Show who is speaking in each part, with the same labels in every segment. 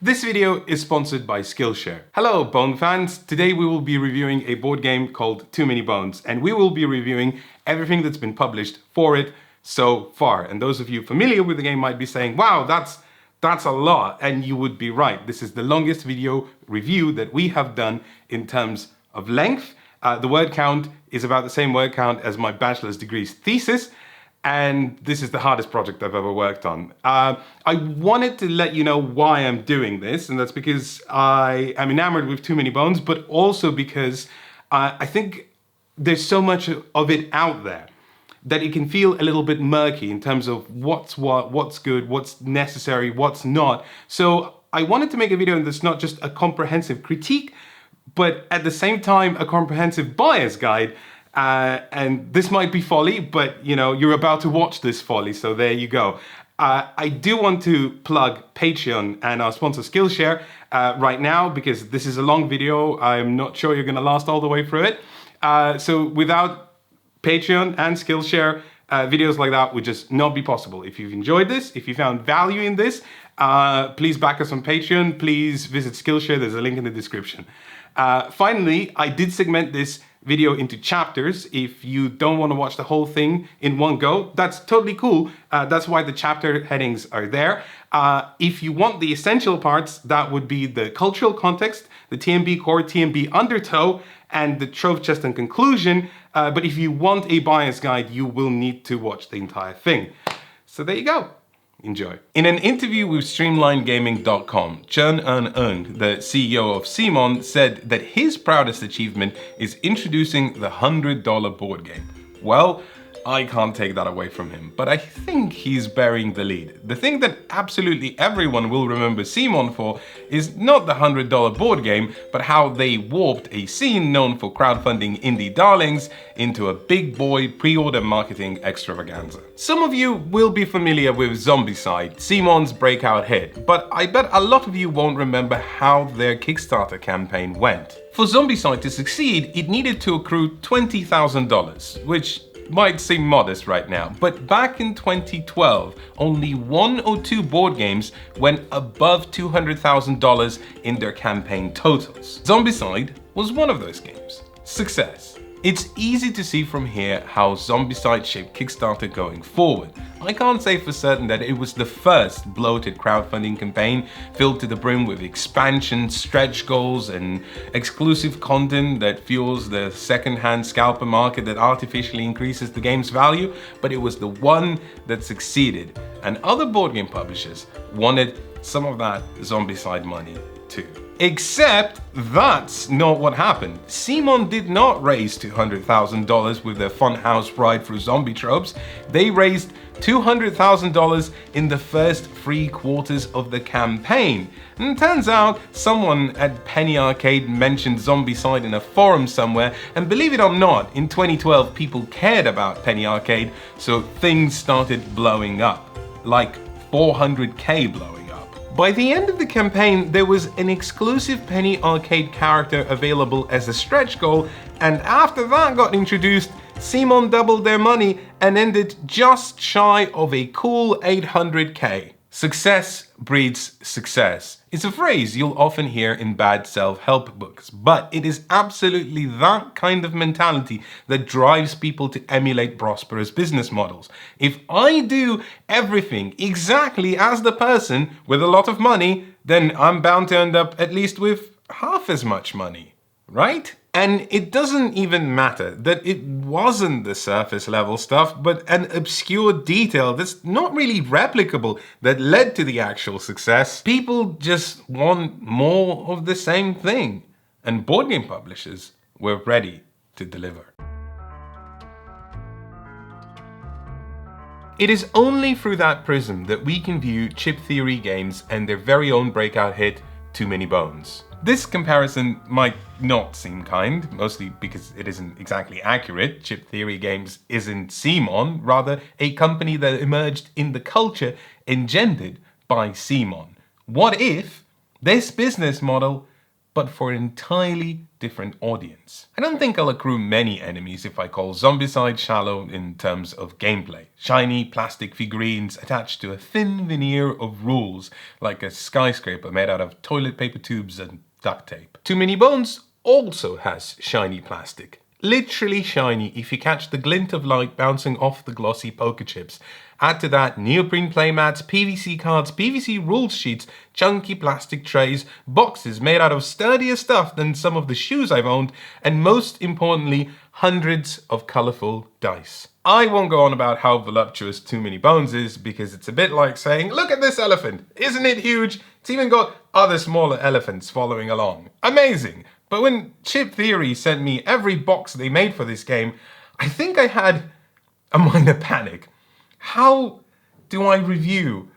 Speaker 1: This video is sponsored by Skillshare. Hello Bone fans, today we will be reviewing a board game called Too Many Bones, and we will be reviewing everything that's been published for it so far. And those of you familiar with the game might be saying, wow, that's a lot, and you would be right. This is the longest video review that we have done in terms of length. The word count is about the same word count as my bachelor's degree thesis, and this is the hardest project I've ever worked on. I wanted to let you know why I'm doing this, and that's because I am enamored with Too Many Bones, but also because I think there's so much of it out there that it can feel a little bit murky in terms of what's what, what's good, what's necessary, what's not. So I wanted to make a video that's not just a comprehensive critique, but at the same time a comprehensive buyer's guide. And this might be folly, but you know, you're about to watch this folly, so there you go. I do want to plug Patreon and our sponsor Skillshare right now, because this is a long video. I'm not sure you're gonna last all the way through it. So without Patreon and Skillshare, videos like that would just not be possible. If you've enjoyed this, if you found value in this, please back us on Patreon. Please visit Skillshare, there's a link in the description. Finally, I did segment this video into chapters. If you don't want to watch the whole thing in one go, that's totally cool. That's why the chapter headings are there. If you want the essential parts, that would be the cultural context, the TMB core, TMB Undertow, and the Trove chest and conclusion. But if you want a buyer's guide, you will need to watch the entire thing. So there you go. Enjoy. In an interview with StreamlineGaming.com, Chen Eun-eung, the CEO of CMON, said that his proudest achievement is introducing the $100 board game. Well, I can't take that away from him, but I think he's burying the lead. The thing that absolutely everyone will remember CMON for is not the $100 board game, but how they warped a scene known for crowdfunding indie darlings into a big boy pre-order marketing extravaganza. Some of you will be familiar with Zombicide, CMON's breakout hit, but I bet a lot of you won't remember how their Kickstarter campaign went. For Zombicide to succeed, it needed to accrue $20,000, which might seem modest right now, but back in 2012, only 1 or 2 board games went above $200,000 in their campaign totals. Zombicide was one of those games. Success. It's easy to see from here how Zombicide shaped Kickstarter going forward. I can't say for certain that it was the first bloated crowdfunding campaign filled to the brim with expansion, stretch goals, and exclusive content that fuels the second-hand scalper market that artificially increases the game's value, but it was the one that succeeded, and other board game publishers wanted some of that Zombicide money too. Except that's not what happened. CMON did not raise $200,000 with their funhouse ride through zombie tropes. They raised $200,000 in the first 3 quarters of the campaign. And it turns out someone at Penny Arcade mentioned Zombicide in a forum somewhere, and believe it or not, in 2012 people cared about Penny Arcade, so things started blowing up. Like 400k blowing. By the end of the campaign, there was an exclusive Penny Arcade character available as a stretch goal, and after that got introduced, CMON doubled their money and ended just shy of a cool 800k. Success breeds success. It's a phrase you'll often hear in bad self-help books, but it is absolutely that kind of mentality that drives people to emulate prosperous business models. If I do everything exactly as the person with a lot of money, then I'm bound to end up at least with half as much money, right? And it doesn't even matter that it wasn't the surface level stuff, but an obscure detail that's not really replicable that led to the actual success. People just want more of the same thing, and board game publishers were ready to deliver. It is only through that prism that we can view chip theory games and their very own breakout hit, Too Many Bones. This comparison might not seem kind, mostly because it isn't exactly accurate. Chip Theory Games isn't CMON, rather a company that emerged in the culture engendered by CMON. What if this business model, but for an entirely different audience. I don't think I'll accrue many enemies if I call Zombicide shallow in terms of gameplay. Shiny plastic figurines attached to a thin veneer of rules, like a skyscraper made out of toilet paper tubes and duct tape. Too Many Bones also has shiny plastic. Literally shiny if you catch the glint of light bouncing off the glossy poker chips. Add to that neoprene playmats, PVC cards, PVC rules sheets, chunky plastic trays, boxes made out of sturdier stuff than some of the shoes I've owned, and most importantly, hundreds of colourful dice. I won't go on about how voluptuous Too Many Bones is, because it's a bit like saying, look at this elephant, isn't it huge? It's even got other smaller elephants following along. Amazing! But when Chip Theory sent me every box they made for this game, I think I had a minor panic. How do I review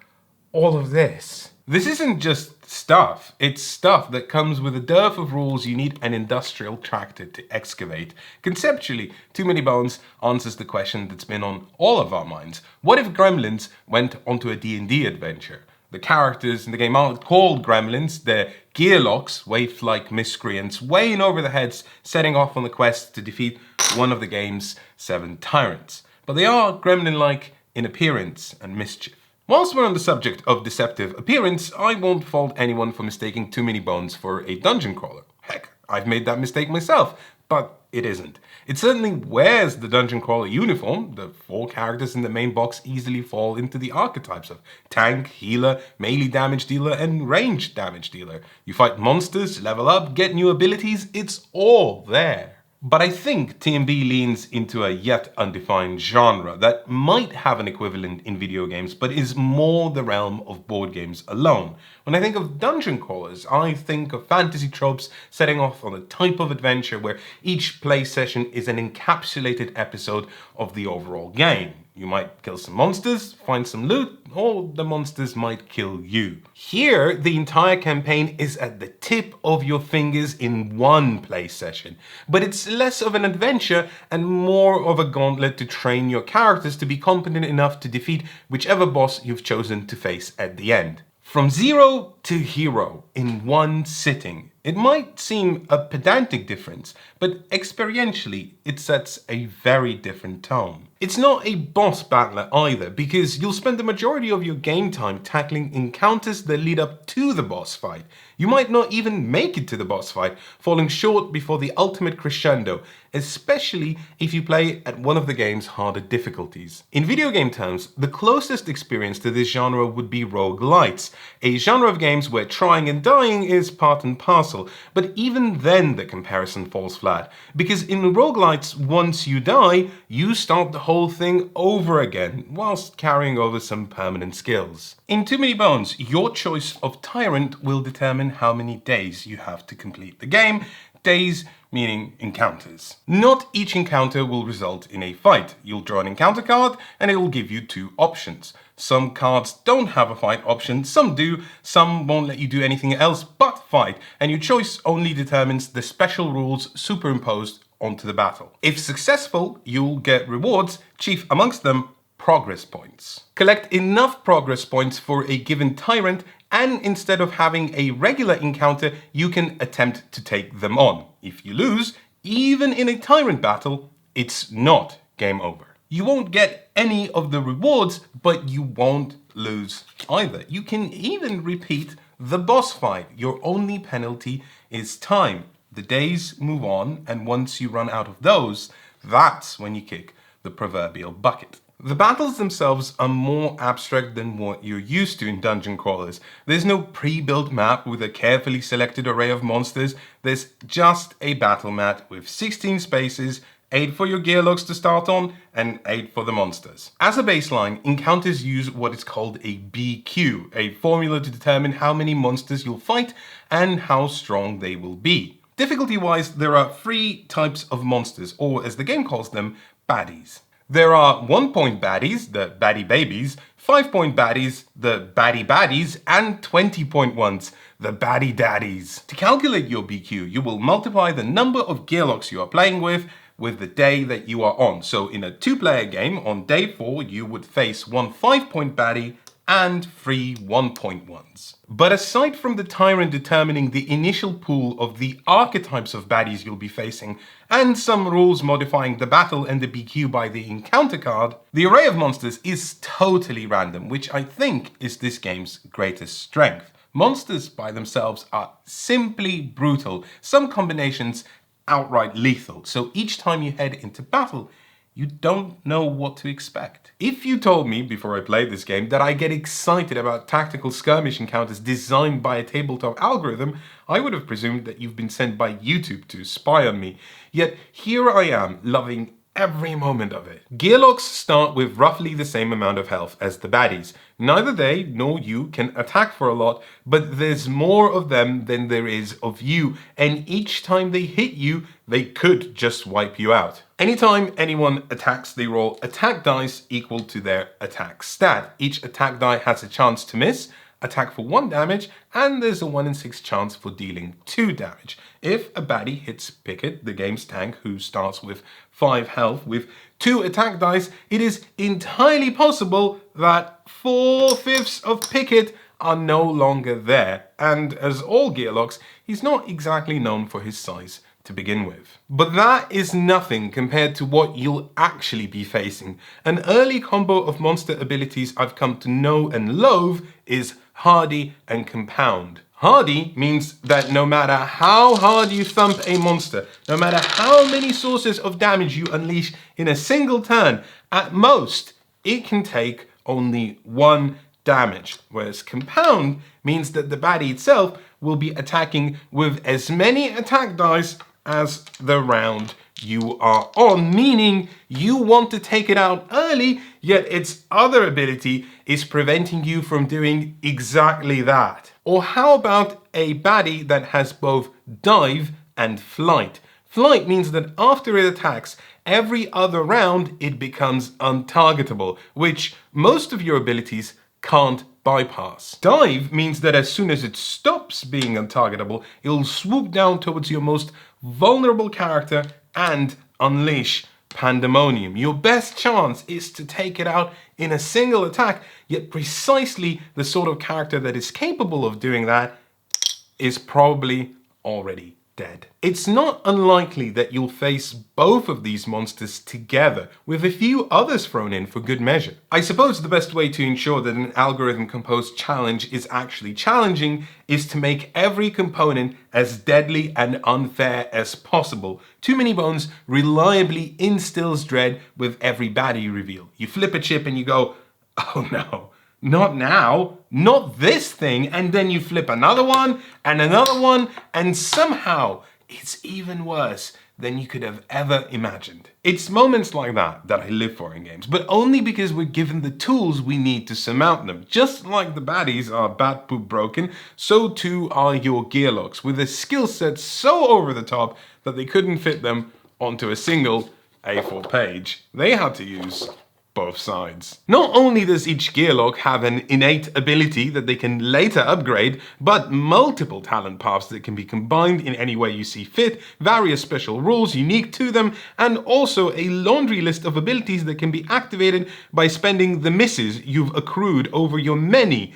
Speaker 1: all of this? This isn't just stuff. It's stuff that comes with a dearth of rules you need an industrial tractor to excavate. Conceptually, Too Many Bones answers the question that's been on all of our minds. What if gremlins went onto a D&D adventure? The characters in the game aren't called gremlins, they're gearlocks, waif-like miscreants, weighing over the heads, setting off on the quest to defeat one of the game's 7 tyrants. But they are gremlin-like in appearance and mischief. Whilst we're on the subject of deceptive appearance, I won't fault anyone for mistaking Too Many Bones for a dungeon crawler. Heck, I've made that mistake myself, but it isn't. It certainly wears the dungeon crawler uniform. The 4 characters in the main box easily fall into the archetypes of tank, healer, melee damage dealer, and ranged damage dealer. You fight monsters, level up, get new abilities, it's all there. But I think TMB leans into a yet undefined genre that might have an equivalent in video games, but is more the realm of board games alone. When I think of dungeon crawlers, I think of fantasy tropes setting off on a type of adventure where each play session is an encapsulated episode of the overall game. You might kill some monsters, find some loot, or the monsters might kill you. Here, the entire campaign is at the tip of your fingers in one play session, but it's less of an adventure and more of a gauntlet to train your characters to be competent enough to defeat whichever boss you've chosen to face at the end. From zero to hero in one sitting. It might seem a pedantic difference, but experientially it sets a very different tone. It's not a boss battler either, because you'll spend the majority of your game time tackling encounters that lead up to the boss fight. You might not even make it to the boss fight, falling short before the ultimate crescendo, especially if you play at one of the game's harder difficulties. In video game terms, the closest experience to this genre would be roguelites, a genre of games where trying and dying is part and parcel, but even then the comparison falls flat, because in roguelites, once you die, you start the whole thing over again, whilst carrying over some permanent skills. In Too Many Bones, your choice of tyrant will determine how many days you have to complete the game, days meaning encounters. Not each encounter will result in a fight. You'll draw an encounter card and it will give you 2 options. Some cards don't have a fight option, some do, some won't let you do anything else but fight, and your choice only determines the special rules superimposed onto the battle. If successful, you'll get rewards, chief amongst them progress points. Collect enough progress points for a given tyrant, and instead of having a regular encounter, you can attempt to take them on. If you lose, even in a tyrant battle, it's not game over. You won't get any of the rewards, but you won't lose either. You can even repeat the boss fight. Your only penalty is time. The days move on, and once you run out of those, that's when you kick the proverbial bucket. The battles themselves are more abstract than what you're used to in dungeon crawlers. There's no pre-built map with a carefully selected array of monsters. There's just a battle mat with 16 spaces, 8 for your gearlocks to start on, and 8 for the monsters. As a baseline, encounters use what is called a BQ, a formula to determine how many monsters you'll fight and how strong they will be. Difficulty-wise, there are 3 types of monsters, or as the game calls them, baddies. There are 1-point baddies, the baddie babies, 5-point baddies, the baddie baddies, and 20-point ones, the baddie daddies. To calculate your BQ, you will multiply the number of gearlocks you are playing with the day that you are on. So in a 2-player game, on day 4, you would face 1 5-point baddie and 3 1-point ones. But aside from the Tyrant determining the initial pool of the archetypes of baddies you'll be facing, and some rules modifying the battle and the BQ by the encounter card, the array of monsters is totally random, which I think is this game's greatest strength. Monsters by themselves are simply brutal, some combinations outright lethal, so each time you head into battle, you don't know what to expect. If you told me before I played this game that I get excited about tactical skirmish encounters designed by a tabletop algorithm, I would have presumed that you've been sent by YouTube to spy on me. Yet here I am, loving every moment of it. Gearlocks start with roughly the same amount of health as the baddies. Neither they nor you can attack for a lot, but there's more of them than there is of you, and each time they hit you, they could just wipe you out. Anytime anyone attacks, they roll attack dice equal to their attack stat. Each attack die has a chance to miss, attack for 1 damage, and there's a 1 in 6 chance for dealing 2 damage. If a baddie hits Picket, the game's tank, who starts with 5 health with 2 attack dice, it is entirely possible that 4/5 of Picket are no longer there. And as all Gearlocks, he's not exactly known for his size to begin with. But that is nothing compared to what you'll actually be facing. An early combo of monster abilities I've come to know and loathe is Hardy and Compound. Hardy means that no matter how hard you thump a monster, no matter how many sources of damage you unleash in a single turn, at most, it can take only 1 damage. Whereas Compound means that the baddie itself will be attacking with as many attack dice as the round you are on, meaning you want to take it out early, yet its other ability is preventing you from doing exactly that. Or how about a baddie that has both dive and flight? Flight means that after it attacks, every other round it becomes untargetable, which most of your abilities can't bypass. Dive means that as soon as it stops being untargetable, it'll swoop down towards your most vulnerable character and unleash pandemonium. Your best chance is to take it out in a single attack, yet precisely the sort of character that is capable of doing that is probably already dead. It's not unlikely that you'll face both of these monsters together, with a few others thrown in for good measure. I suppose the best way to ensure that an algorithm-composed challenge is actually challenging is to make every component as deadly and unfair as possible. Too Many Bones reliably instills dread with every baddie reveal. You flip a chip and you go, oh no. Not now, not this thing, and then you flip another one, and somehow it's even worse than you could have ever imagined. It's moments like that that I live for in games, but only because we're given the tools we need to surmount them. Just like the baddies are bat poop broken, so too are your Gearlocks, with a skill set so over the top that they couldn't fit them onto a single A4 page. They had to use both sides. Not only does each Gearlock have an innate ability that they can later upgrade, but multiple talent paths that can be combined in any way you see fit, various special rules unique to them, and also a laundry list of abilities that can be activated by spending the misses you've accrued over your many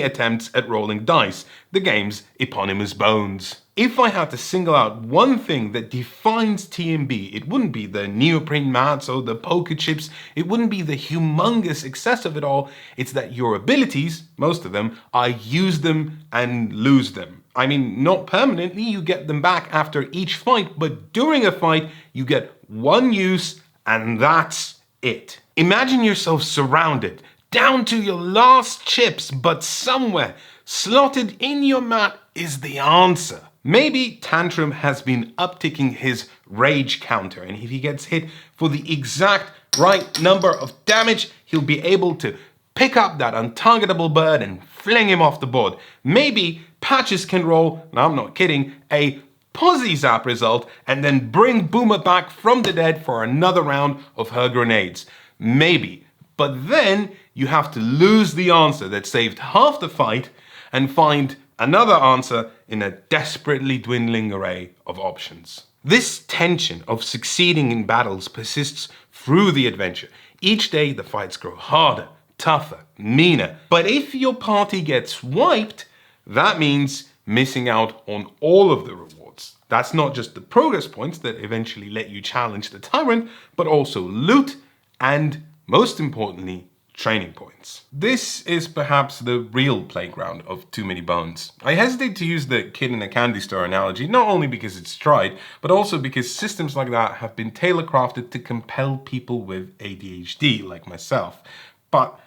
Speaker 1: attempts at rolling dice, the game's eponymous bones. If I had to single out one thing that defines TMB, it wouldn't be the neoprene mats or the poker chips, it wouldn't be the humongous excess of it all, it's that your abilities, most of them, are use them and lose them. I mean, not permanently, you get them back after each fight, but during a fight, you get one use and that's it. Imagine yourself surrounded, down to your last chips, but somewhere, slotted in your mat is the answer. Maybe Tantrum has been upticking his rage counter, and if he gets hit for the exact right number of damage, he'll be able to pick up that untargetable bird and fling him off the board. Maybe Patches can roll, and I'm not kidding, a Posy Zap result and then bring Boomer back from the dead for another round of her grenades. Maybe. But then you have to lose the answer that saved half the fight and find another answer in a desperately dwindling array of options. This tension of succeeding in battles persists through the adventure. Each day the fights grow harder, tougher, meaner. But if your party gets wiped, that means missing out on all of the rewards. That's not just the progress points that eventually let you challenge the tyrant, but also loot and, most importantly, training points. This is perhaps the real playground of Too Many Bones. I hesitate to use the kid in a candy store analogy, not only because it's tried, but also because systems like that have been tailor-crafted to compel people with ADHD like myself. But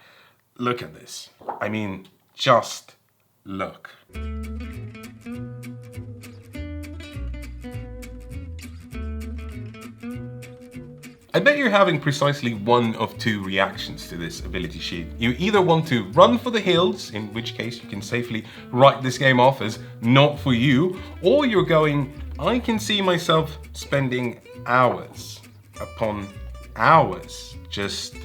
Speaker 1: look at this. I mean, just look. I bet you're having precisely one of two reactions to this ability sheet. You either want to run for the hills, in which case you can safely write this game off as not for you, or you're going, I can see myself spending hours upon hours just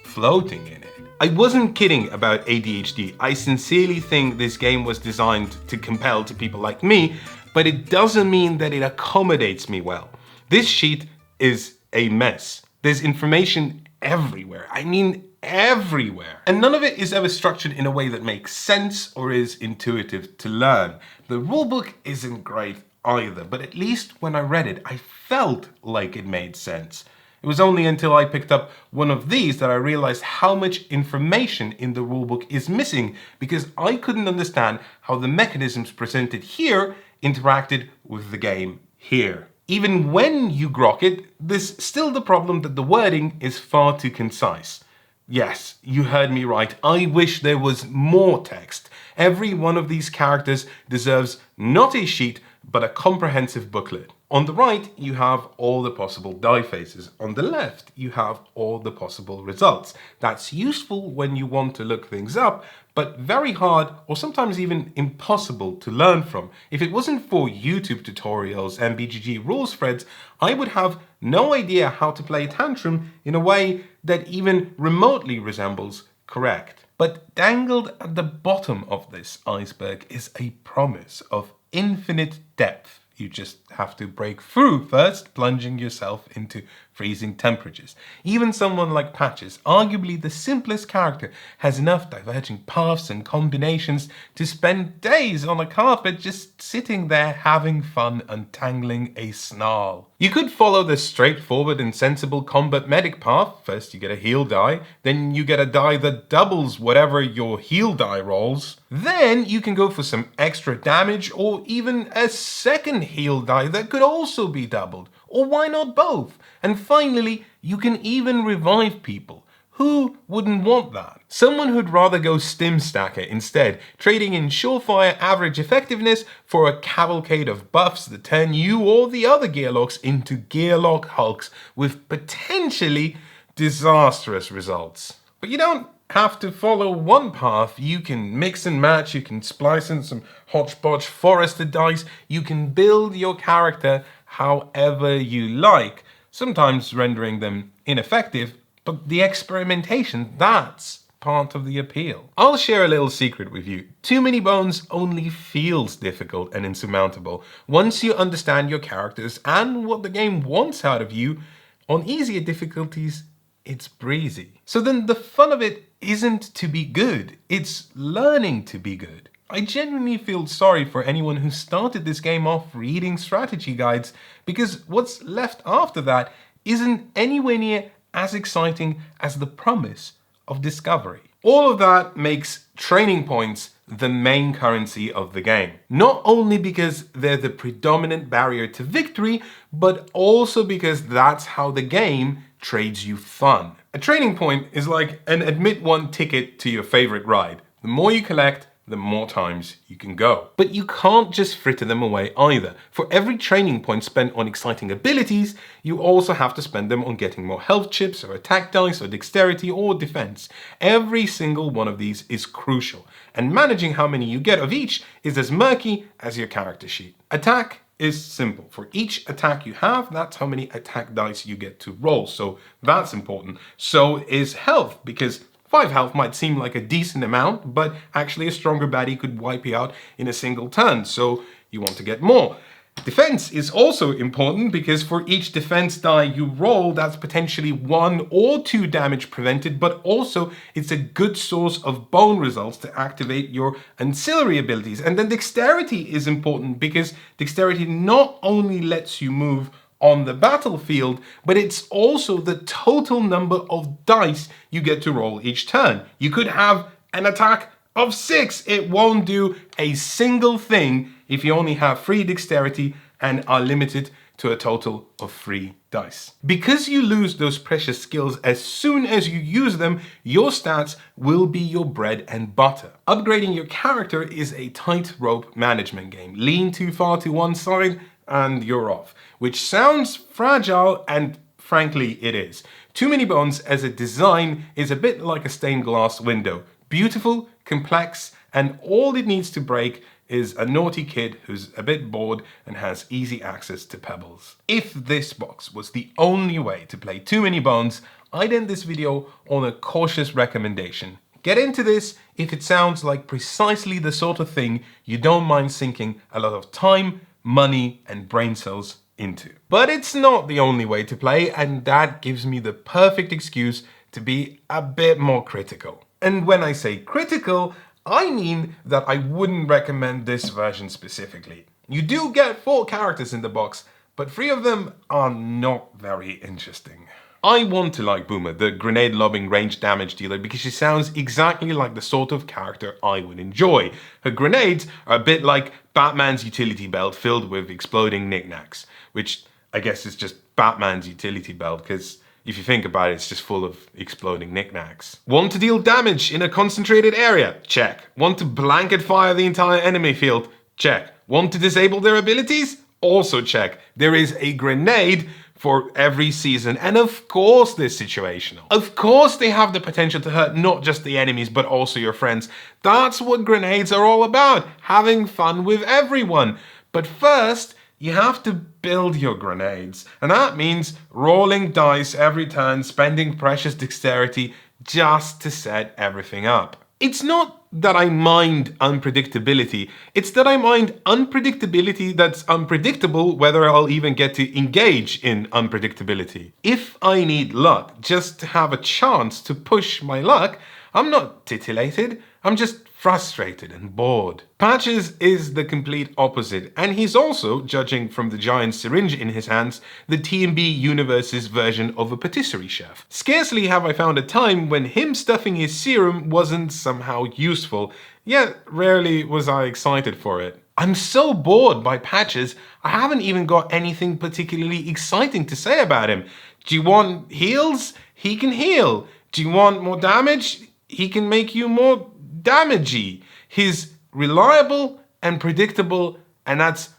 Speaker 1: floating in it. I wasn't kidding about ADHD. I sincerely think this game was designed to compel to people like me, but it doesn't mean that it accommodates me well. This sheet is a mess. There's information everywhere. I mean, everywhere. And none of it is ever structured in a way that makes sense or is intuitive to learn. The rulebook isn't great either, but at least when I read it, I felt like it made sense. It was only until I picked up one of these that I realized how much information in the rulebook is missing, because I couldn't understand how the mechanisms presented here interacted with the game here. Even when you grok it, there's still the problem that the wording is far too concise. Yes, you heard me right. I wish there was more text. Every one of these characters deserves not a sheet, but a comprehensive booklet. On the right, you have all the possible die faces. On the left, you have all the possible results. That's useful when you want to look things up, but very hard or sometimes even impossible to learn from. If it wasn't for YouTube tutorials and BGG rules threads, I would have no idea how to play Tantrum in a way that even remotely resembles correct. But dangled at the bottom of this iceberg is a promise of infinite depth. You just have to break through first, plunging yourself into freezing temperatures. Even someone like Patches, arguably the simplest character, has enough diverging paths and combinations to spend days on a carpet just sitting there having fun untangling a snarl. You could follow the straightforward and sensible combat medic path. First you get a heal die, then you get a die that doubles whatever your heal die rolls. Then you can go for some extra damage or even a second heal die that could also be doubled. Or why not both? And finally, you can even revive people. Who wouldn't want that? Someone who'd rather go stim stacker instead, trading in surefire average effectiveness for a cavalcade of buffs that turn you or the other Gearlocks into Gearlock Hulks with potentially disastrous results. But you don't have to follow one path. You can mix and match, you can splice in some hodgepodge forested dice, you can build your character however you like, sometimes rendering them ineffective, but the experimentation, that's part of the appeal. I'll share a little secret with you. Too Many Bones only feels difficult and insurmountable once you understand your characters and what the game wants out of you. On easier difficulties, it's breezy. So then the fun of it isn't to be good, it's learning to be good. I genuinely feel sorry for anyone who started this game off reading strategy guides, because what's left after that isn't anywhere near as exciting as the promise of discovery. All of that makes training points the main currency of the game. Not only because they're the predominant barrier to victory, but also because that's how the game trades you fun. A training point is like an admit one ticket to your favorite ride. The more you collect, the more times you can go. But you can't just fritter them away either. For every training point spent on exciting abilities, you also have to spend them on getting more health chips or attack dice or dexterity or defense. Every single one of these is crucial, and managing how many you get of each is as murky as your character sheet. Attack is simple. For each attack you have, that's how many attack dice you get to roll, so that's important. So is health, because 5 health might seem like a decent amount, but actually a stronger baddie could wipe you out in a single turn, so you want to get more. Defense is also important because for each defense die you roll, that's potentially 1 or 2 damage prevented, but also it's a good source of bone results to activate your ancillary abilities. And then dexterity is important because dexterity not only lets you move on the battlefield, but it's also the total number of dice you get to roll each turn. You could have an attack of 6. It won't do a single thing if you only have 3 dexterity and are limited to a total of 3 dice. Because you lose those precious skills as soon as you use them, your stats will be your bread and butter. Upgrading your character is a tightrope management game. Lean too far to one side and you're off. Which sounds fragile, and frankly it is. Too Many Bones as a design is a bit like a stained glass window. Beautiful, complex, and all it needs to break is a naughty kid who's a bit bored and has easy access to pebbles. If this box was the only way to play Too Many Bones, I'd end this video on a cautious recommendation. Get into this if it sounds like precisely the sort of thing you don't mind sinking a lot of time, money, and brain cells into. But it's not the only way to play, and that gives me the perfect excuse to be a bit more critical. And when I say critical, I mean that I wouldn't recommend this version specifically. You do get 4 characters in the box, but 3 of them are not very interesting. I want to like Boomer, the grenade lobbing range damage dealer, because she sounds exactly like the sort of character I would enjoy. Her grenades are a bit like Batman's utility belt filled with exploding knickknacks, which I guess is just Batman's utility belt, because if you think about it, it's just full of exploding knickknacks. Want to deal damage in a concentrated area? Check. Want to blanket fire the entire enemy field? Check. Want to disable their abilities? Also check. There is a grenade for every season, and of course they're situational. Of course they have the potential to hurt not just the enemies, but also your friends. That's what grenades are all about, having fun with everyone. But first, you have to build your grenades, and that means rolling dice every turn, spending precious dexterity just to set everything up. It's not that I mind unpredictability, it's that I mind unpredictability that's unpredictable whether I'll even get to engage in unpredictability. If I need luck just to have a chance to push my luck, I'm not titillated, I'm just frustrated and bored. Patches is the complete opposite, and he's also, judging from the giant syringe in his hands, the T&B universe's version of a patisserie chef. Scarcely have I found a time when him stuffing his serum wasn't somehow useful, yet rarely was I excited for it. I'm so bored by Patches, I haven't even got anything particularly exciting to say about him. Do you want heals? He can heal. Do you want more damage? He can make you more damagey. He's reliable and predictable, and that's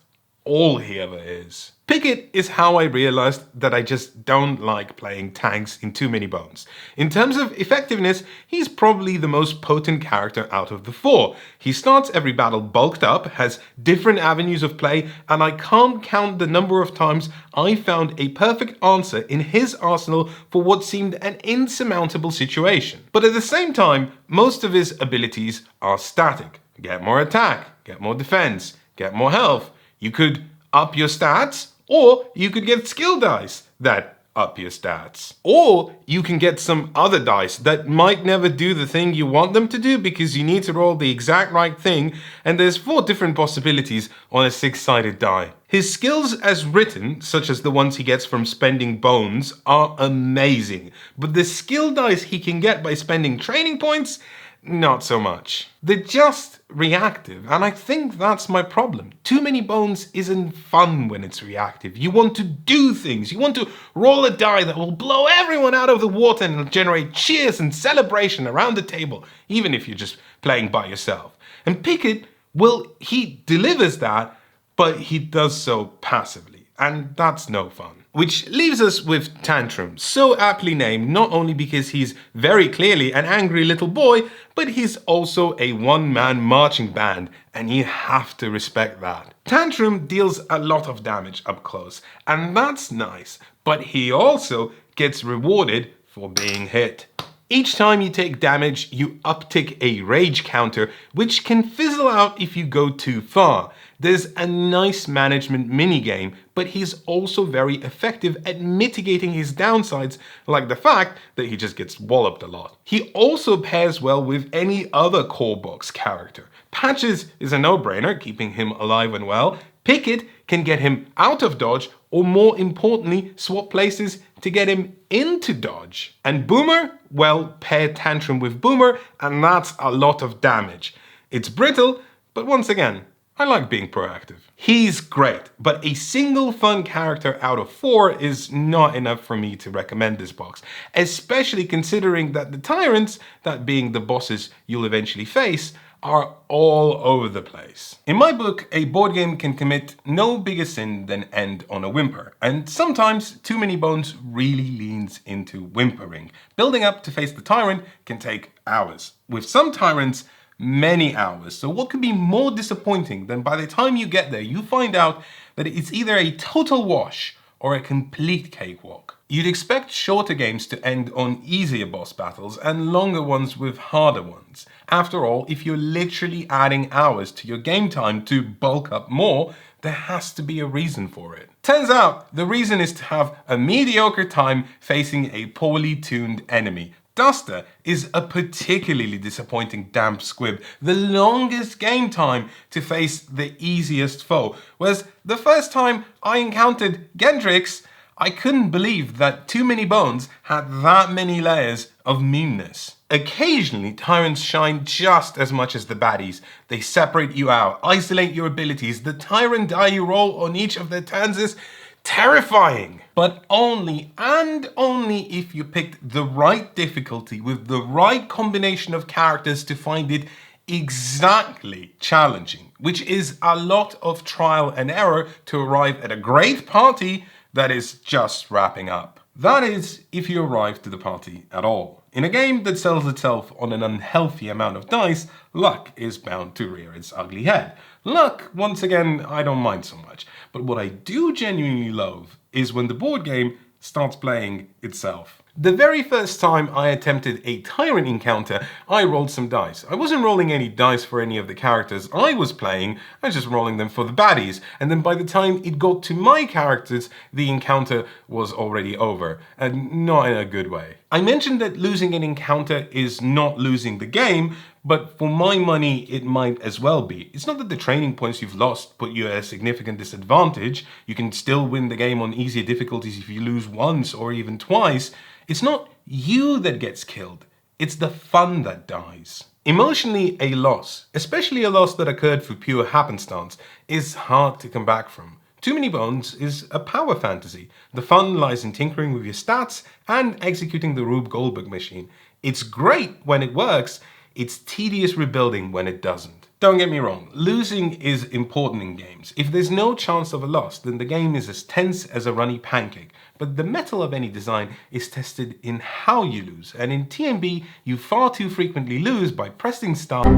Speaker 1: all he ever is. Pickett is how I realized that I just don't like playing tanks in Too Many Bones. In terms of effectiveness, he's probably the most potent character out of the 4. He starts every battle bulked up, has different avenues of play, and I can't count the number of times I found a perfect answer in his arsenal for what seemed an insurmountable situation. But at the same time, most of his abilities are static. Get more attack, get more defense, get more health. You could up your stats, or you could get skill dice that up your stats. Or you can get some other dice that might never do the thing you want them to do because you need to roll the exact right thing, and there's 4 different possibilities on a 6-sided die. His skills as written, such as the ones he gets from spending bones, are amazing, but the skill dice he can get by spending training points, not so much. They're just reactive, and I think that's my problem. Too Many Bones isn't fun when it's reactive. You want to do things. You want to roll a die that will blow everyone out of the water and generate cheers and celebration around the table, even if you're just playing by yourself. And Pickett, well, he delivers that, but he does so passively, and that's no fun. Which leaves us with Tantrum, so aptly named not only because he's very clearly an angry little boy, but he's also a one-man marching band, and you have to respect that. Tantrum deals a lot of damage up close, and that's nice, but he also gets rewarded for being hit. Each time you take damage, you uptick a rage counter, which can fizzle out if you go too far. There's a nice management minigame, but he's also very effective at mitigating his downsides, like the fact that he just gets walloped a lot. He also pairs well with any other core box character. Patches is a no-brainer, keeping him alive and well. Picket can get him out of dodge, or more importantly, swap places to get him into dodge. And Boomer, well, pair Tantrum with Boomer, and that's a lot of damage. It's brittle, but once again, I like being proactive. He's great, but a single fun character out of 4 is not enough for me to recommend this box, especially considering that the tyrants, that being the bosses you'll eventually face, are all over the place. In my book, a board game can commit no bigger sin than end on a whimper, and sometimes Too Many Bones really leans into whimpering. Building up to face the tyrant can take hours. With some tyrants, many hours. So what could be more disappointing than by the time you get there, you find out that it's either a total wash or a complete cakewalk. You'd expect shorter games to end on easier boss battles and longer ones with harder ones. After all, if you're literally adding hours to your game time to bulk up more, there has to be a reason for it. Turns out, the reason is to have a mediocre time facing a poorly tuned enemy. Duster is a particularly disappointing damp squib, the longest game time to face the easiest foe. Whereas the first time I encountered Gendrix, I couldn't believe that Too Many Bones had that many layers of meanness. Occasionally, tyrants shine just as much as the baddies. They separate you out, isolate your abilities. The tyrant die you roll on each of their turns is terrifying. But only and only if you picked the right difficulty with the right combination of characters to find it exactly challenging, which is a lot of trial and error to arrive at a great party that is just wrapping up. That is, if you arrive to the party at all. In a game that sells itself on an unhealthy amount of dice, luck is bound to rear its ugly head. Luck, once again, I don't mind so much. But what I do genuinely love is when the board game starts playing itself. The very first time I attempted a tyrant encounter, I rolled some dice. I wasn't rolling any dice for any of the characters I was playing, I was just rolling them for the baddies. And then by the time it got to my characters, the encounter was already over, and not in a good way. I mentioned that losing an encounter is not losing the game, but for my money, it might as well be. It's not that the training points you've lost put you at a significant disadvantage. You can still win the game on easier difficulties if you lose once or even twice. It's not you that gets killed, it's the fun that dies. Emotionally, a loss, especially a loss that occurred through pure happenstance, is hard to come back from. Too Many Bones is a power fantasy. The fun lies in tinkering with your stats and executing the Rube Goldberg machine. It's great when it works, it's tedious rebuilding when it doesn't. Don't get me wrong, losing is important in games. If there's no chance of a loss, then the game is as tense as a runny pancake. But the mettle of any design is tested in how you lose, and in TMB, you far too frequently lose by pressing start.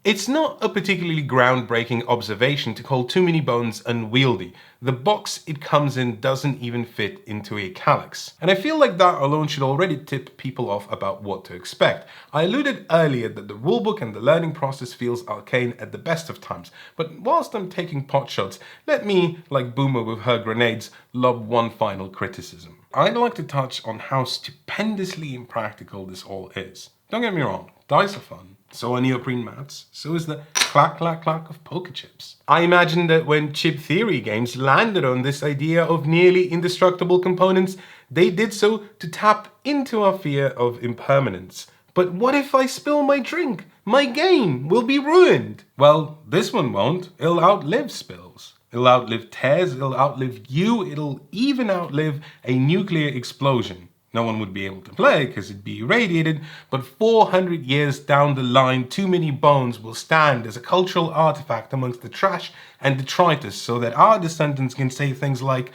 Speaker 1: It's not a particularly groundbreaking observation to call Too Many Bones unwieldy. The box it comes in doesn't even fit into a calyx. And I feel like that alone should already tip people off about what to expect. I alluded earlier that the rulebook and the learning process feels arcane at the best of times, but whilst I'm taking pot shots, let me, like Boomer with her grenades, lob one final criticism. I'd like to touch on how stupendously impractical this all is. Don't get me wrong, dice are fun. So are neoprene mats, so is the clack clack clack of poker chips. I imagine that when chip theory games landed on this idea of nearly indestructible components, they did so to tap into our fear of impermanence. But what if I spill my drink? My game will be ruined. Well, this one won't. It'll outlive spills. It'll outlive tears, it'll outlive you, it'll even outlive a nuclear explosion. No one would be able to play because it'd be irradiated, but 400 years down the line, Too Many Bones will stand as a cultural artifact amongst the trash and detritus so that our descendants can say things like,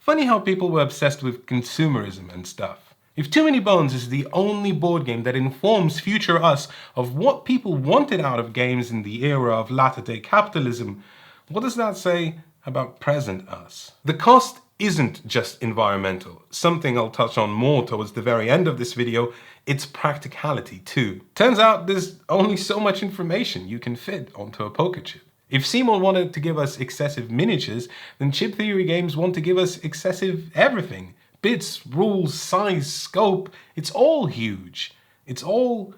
Speaker 1: funny how people were obsessed with consumerism and stuff. If Too Many Bones is the only board game that informs future us of what people wanted out of games in the era of latter-day capitalism, what does that say about present us? The cost isn't just environmental. Something I'll touch on more towards the very end of this video, it's practicality too. Turns out there's only so much information you can fit onto a poker chip. If Simon wanted to give us excessive miniatures, then Chip Theory Games want to give us excessive everything. Bits, rules, size, scope, it's all huge. It's all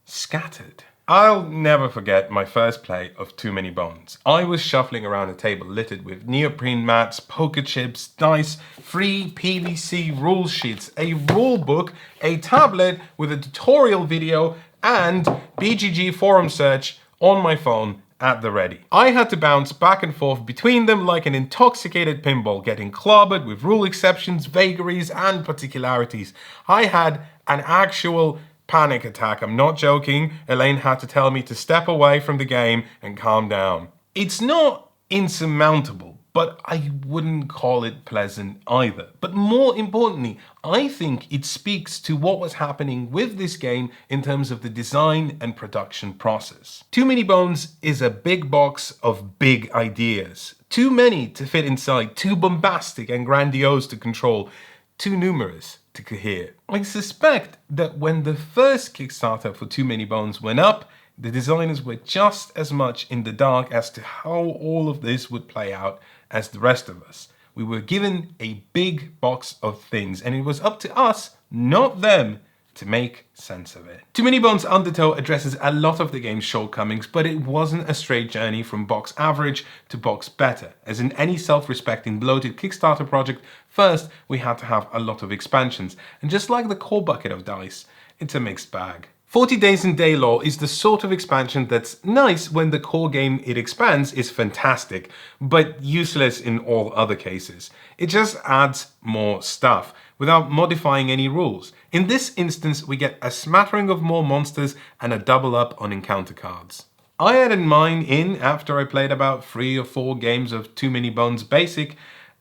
Speaker 1: scattered. I'll never forget my first play of Too Many Bones. I was shuffling around a table littered with neoprene mats, poker chips, dice, free PVC rule sheets, a rule book, a tablet with a tutorial video, and BGG forum search on my phone at the ready. I had to bounce back and forth between them like an intoxicated pinball, getting clobbered with rule exceptions, vagaries, and particularities. I had an actual panic attack. I'm not joking. Elaine had to tell me to step away from the game and calm down. It's not insurmountable, but I wouldn't call it pleasant either. But more importantly, I think it speaks to what was happening with this game in terms of the design and production process. Too Many Bones is a big box of big ideas. Too many to fit inside, too bombastic and grandiose to control, too numerous to cohere. I suspect that when the first Kickstarter for Too Many Bones went up, the designers were just as much in the dark as to how all of this would play out as the rest of us. We were given a big box of things, and it was up to us, not them, to make sense of it. Too Many Bones Undertow addresses a lot of the game's shortcomings, but it wasn't a straight journey from box average to box better. As in any self-respecting bloated Kickstarter project, first we had to have a lot of expansions, and just like the core bucket of dice, it's a mixed bag. 40 Days in Daelore is the sort of expansion that's nice when the core game it expands is fantastic, but useless in all other cases. It just adds more stuff, without modifying any rules. In this instance, we get a smattering of more monsters and a double up on encounter cards. I added mine in after I played about 3 or 4 games of Too Many Bones Basic,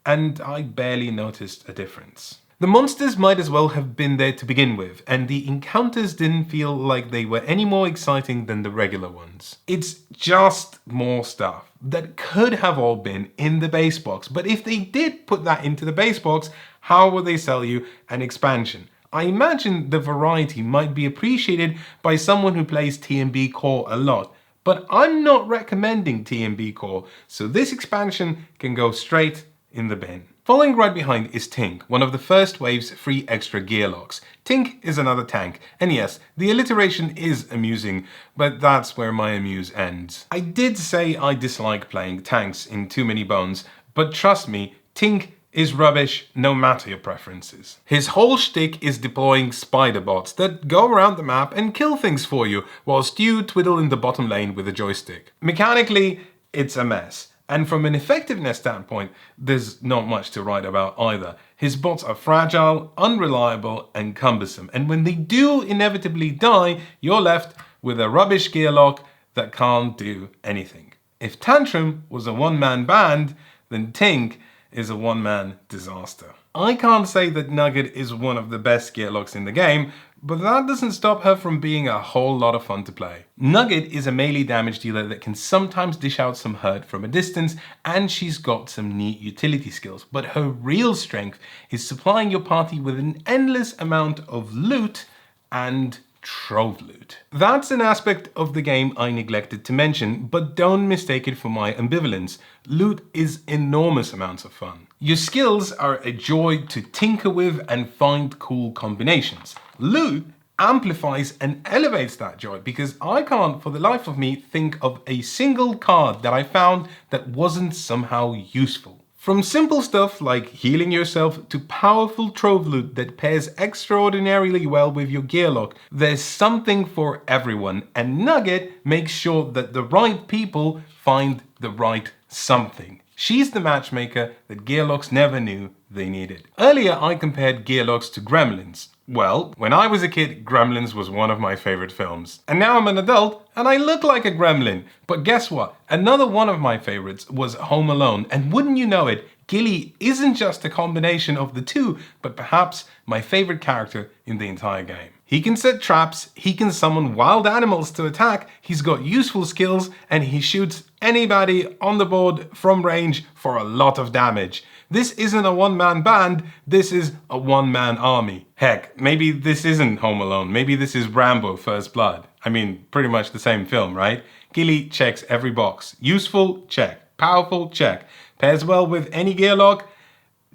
Speaker 1: and I barely noticed a difference. The monsters might as well have been there to begin with, and the encounters didn't feel like they were any more exciting than the regular ones. It's just more stuff that could have all been in the base box, but if they did put that into the base box, how would they sell you an expansion? I imagine the variety might be appreciated by someone who plays TMB Core a lot, but I'm not recommending TMB Core, so this expansion can go straight in the bin. Following right behind is Tink, one of the first wave's 3 extra gear locks. Tink is another tank, and yes, the alliteration is amusing, but that's where my amuse ends. I did say I dislike playing tanks in Too Many Bones, but trust me, Tink is rubbish no matter your preferences. His whole shtick is deploying spider bots that go around the map and kill things for you, whilst you twiddle in the bottom lane with a joystick. Mechanically, it's a mess. And from an effectiveness standpoint, there's not much to write about either. His bots are fragile, unreliable, and cumbersome. And when they do inevitably die, you're left with a rubbish gear lock that can't do anything. If Tantrum was a one-man band, then Tink is a one-man disaster. I can't say that Nugget is one of the best gear locks in the game, but that doesn't stop her from being a whole lot of fun to play. Nugget is a melee damage dealer that can sometimes dish out some hurt from a distance, and she's got some neat utility skills, but her real strength is supplying your party with an endless amount of loot and Trove loot. That's an aspect of the game I neglected to mention, but don't mistake it for my ambivalence. Loot is enormous amounts of fun. Your skills are a joy to tinker with and find cool combinations. Loot amplifies and elevates that joy, because I can't for the life of me think of a single card that I found that wasn't somehow useful. From simple stuff like healing yourself to powerful Trove loot that pairs extraordinarily well with your gear lock, there's something for everyone, and Nugget makes sure that the right people find the right something. She's the matchmaker that gearlocks never knew they needed. Earlier I compared gearlocks to Gremlins. Well, when I was a kid, Gremlins was one of my favorite films. And now I'm an adult and I look like a gremlin. But guess what? Another one of my favorites was Home Alone. And wouldn't you know it, Ghillie isn't just a combination of the two, but perhaps my favorite character in the entire game. He can set traps, he can summon wild animals to attack, he's got useful skills, and he shoots anybody on the board from range for a lot of damage. This isn't a one-man band, this is a one-man army. Heck, maybe this isn't Home Alone, maybe this is Rambo First Blood. I mean, pretty much the same film, right? Ghillie checks every box. Useful? Check. Powerful? Check. Pairs well with any gear lock?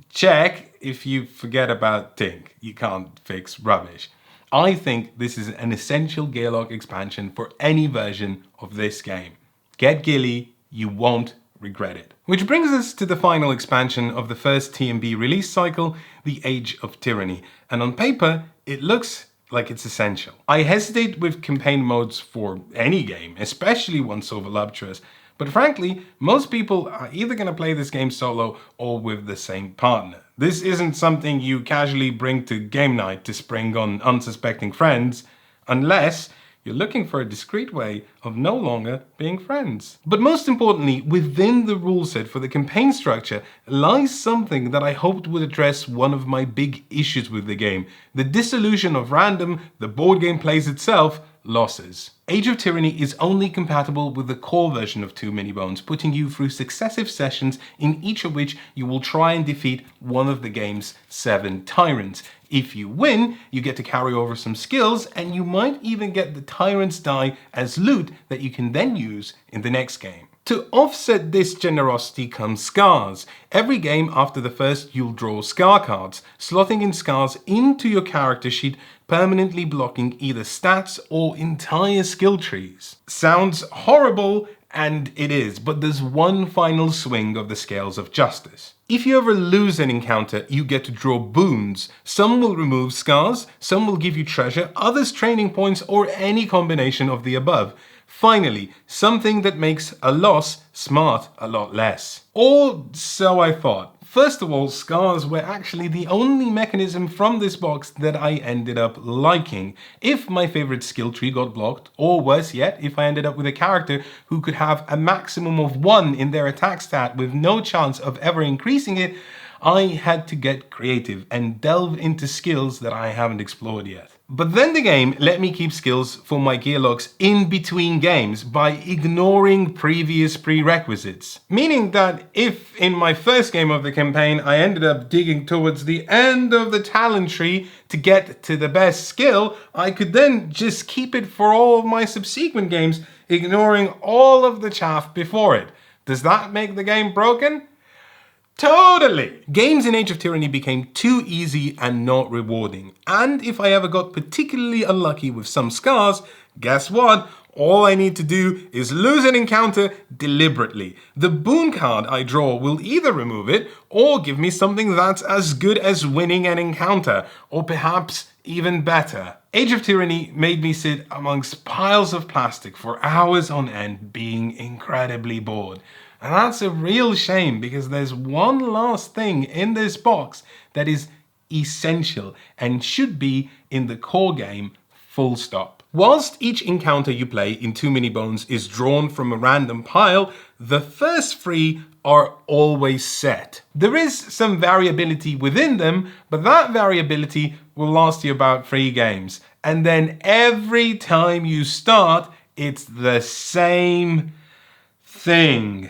Speaker 1: Check. If you forget about Tink, you can't fix rubbish. I think this is an essential gear lock expansion for any version of this game. Get Ghillie, you won't regret it. Which brings us to the final expansion of the first TMB release cycle, the Age of Tyranny. And on paper, it looks like it's essential. I hesitate with campaign modes for any game, especially one so voluptuous. But frankly, most people are either going to play this game solo or with the same partner. This isn't something you casually bring to game night to spring on unsuspecting friends, unless you're looking for a discreet way of no longer being friends. But most importantly, within the rule set for the campaign structure lies something that I hoped would address one of my big issues with the game: the dissolution of random, the board game plays itself, losses. Age of Tyranny is only compatible with the core version of Too Many Bones, putting you through successive sessions in each of which you will try and defeat one of the game's 7 tyrants. If you win, you get to carry over some skills, and you might even get the tyrant's die as loot that you can then use in the next game. To offset this generosity comes scars. Every game after the first, you'll draw scar cards, slotting in scars into your character sheet, permanently blocking either stats or entire skill trees. Sounds horrible, and it is, but there's one final swing of the scales of justice. If you ever lose an encounter, you get to draw boons. Some will remove scars, some will give you treasure, others training points, or any combination of the above. Finally, something that makes a loss smart a lot less. Or so I thought. First of all, scars were actually the only mechanism from this box that I ended up liking. If my favorite skill tree got blocked, or worse yet, if I ended up with a character who could have a maximum of 1 in their attack stat with no chance of ever increasing it, I had to get creative and delve into skills that I haven't explored yet. But then the game let me keep skills for my gear locks in between games by ignoring previous prerequisites. Meaning that if in my first game of the campaign I ended up digging towards the end of the talent tree to get to the best skill, I could then just keep it for all of my subsequent games, ignoring all of the chaff before it. Does that make the game broken? Totally! Games in Age of Tyranny became too easy and not rewarding. And if I ever got particularly unlucky with some scars, guess what? All I need to do is lose an encounter deliberately. The boon card I draw will either remove it or give me something that's as good as winning an encounter, or perhaps even better. Age of Tyranny made me sit amongst piles of plastic for hours on end, being incredibly bored. And that's a real shame, because there's one last thing in this box that is essential and should be in the core game, full stop. Whilst each encounter you play in Too Many Bones is drawn from a random pile, the first 3 are always set. There is some variability within them, but that variability will last you about 3 games. And then every time you start, it's the same thing.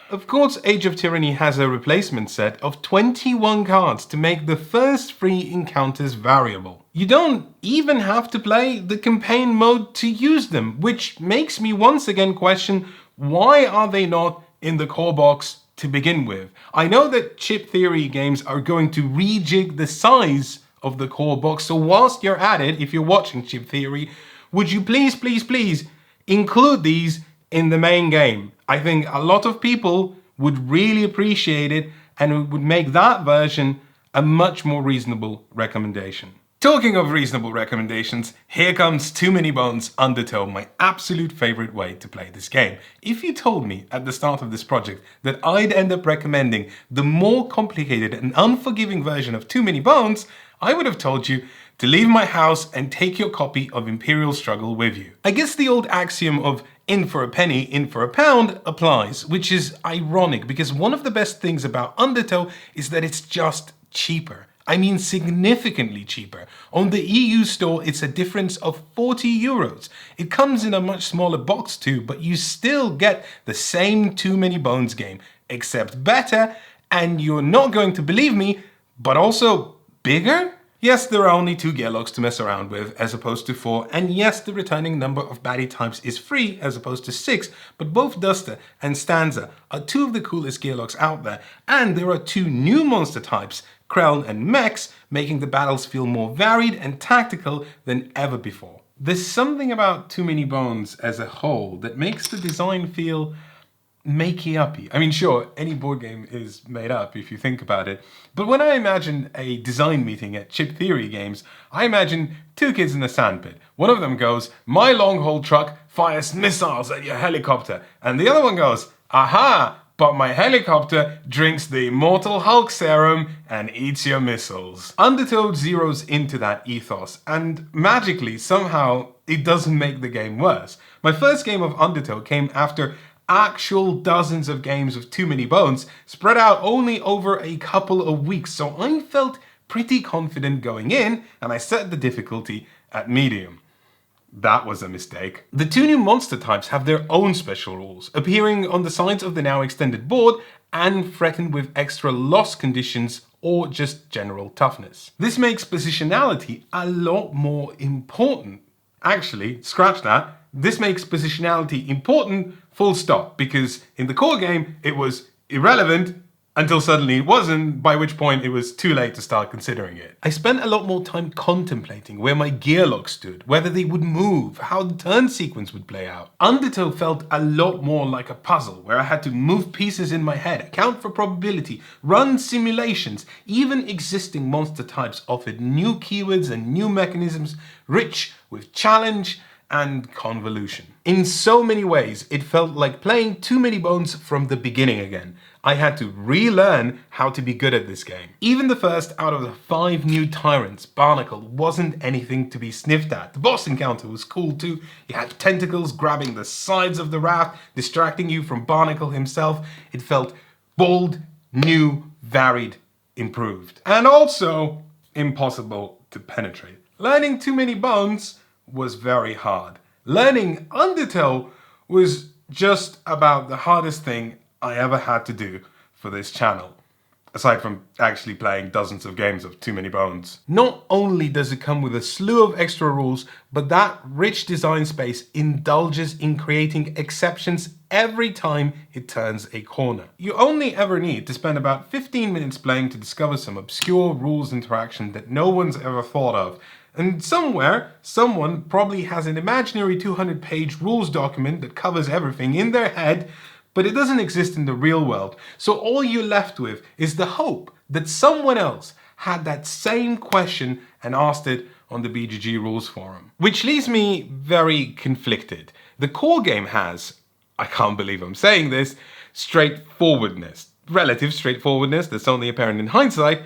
Speaker 1: Of course, Age of Tyranny has a replacement set of 21 cards to make the first 3 encounters variable. You don't even have to play the campaign mode to use them, which makes me once again question, why are they not in the core box to begin with? I know that Chip Theory games are going to rejig the size of the core box, so whilst you're at it, if you're watching Chip Theory, would you please include these in the main game? I think a lot of people would really appreciate it, and it would make that version a much more reasonable recommendation. Talking of reasonable recommendations, here comes Too Many Bones Undertow, my absolute favorite way to play this game. If you told me at the start of this project that I'd end up recommending the more complicated and unforgiving version of Too Many Bones, I would have told you to leave my house and take your copy of Imperial Struggle with you. I guess the old axiom of in for a penny, in for a pound applies, which is ironic because one of the best things about Undertow is that it's just cheaper. I mean significantly cheaper. On the EU store, it's a difference of 40 euros. It comes in a much smaller box too, but you still get the same Too Many Bones game, except better And you're not going to believe me, but also bigger? Yes, there are only 2 gearlocks to mess around with as opposed to 4, and yes, the returning number of baddie types is 3 as opposed to 6, but both Duster and Stanza are 2 of the coolest gearlocks out there, and there are 2 new monster types, Krell and Mex, making the battles feel more varied and tactical than ever before. There's something about Too Many Bones as a whole that makes the design feel makey-uppy. I mean, sure, any board game is made up if you think about it, but when I imagine a design meeting at Chip Theory Games, I imagine 2 kids in a sandpit. One of them goes, "My long-haul truck fires missiles at your helicopter," and the other one goes, "Aha! But my helicopter drinks the Immortal Hulk serum and eats your missiles." Undertow zeroes into that ethos, and magically, somehow, it doesn't make the game worse. My first game of Undertow came after actual dozens of games of Too Many Bones spread out only over a couple of weeks, so I felt pretty confident going in, and I set the difficulty at medium. That was a mistake. The 2 new monster types have their own special rules, appearing on the sides of the now extended board and threatened with extra loss conditions or just general toughness. This makes positionality a lot more important. Actually, scratch that. This makes positionality important, full stop, because in the core game it was irrelevant until suddenly it wasn't, by which point it was too late to start considering it. I spent a lot more time contemplating where my gearlock stood, whether they would move, how the turn sequence would play out. Undertow felt a lot more like a puzzle, where I had to move pieces in my head, account for probability, run simulations. Even existing monster types offered new keywords and new mechanisms, rich with challenge and convolution. In so many ways, it felt like playing Too Many Bones from the beginning again. I had to relearn how to be good at this game. Even the first out of the 5 new tyrants, Barnacle, wasn't anything to be sniffed at. The boss encounter was cool too. You had tentacles grabbing the sides of the raft, distracting you from Barnacle himself. It felt bold, new, varied, improved. And also impossible to penetrate. Learning Too Many Bones was very hard. Learning Undertow was just about the hardest thing I ever had to do for this channel, aside from actually playing dozens of games of Too Many Bones. Not only does it come with a slew of extra rules, but that rich design space indulges in creating exceptions every time it turns a corner. You only ever need to spend about 15 minutes playing to discover some obscure rules interaction that no one's ever thought of. And somewhere, someone probably has an imaginary 200-page rules document that covers everything in their head, but it doesn't exist in the real world. So all you're left with is the hope that someone else had that same question and asked it on the BGG rules forum. Which leaves me very conflicted. The core game has, I can't believe I'm saying this, straightforwardness. Relative straightforwardness that's only apparent in hindsight,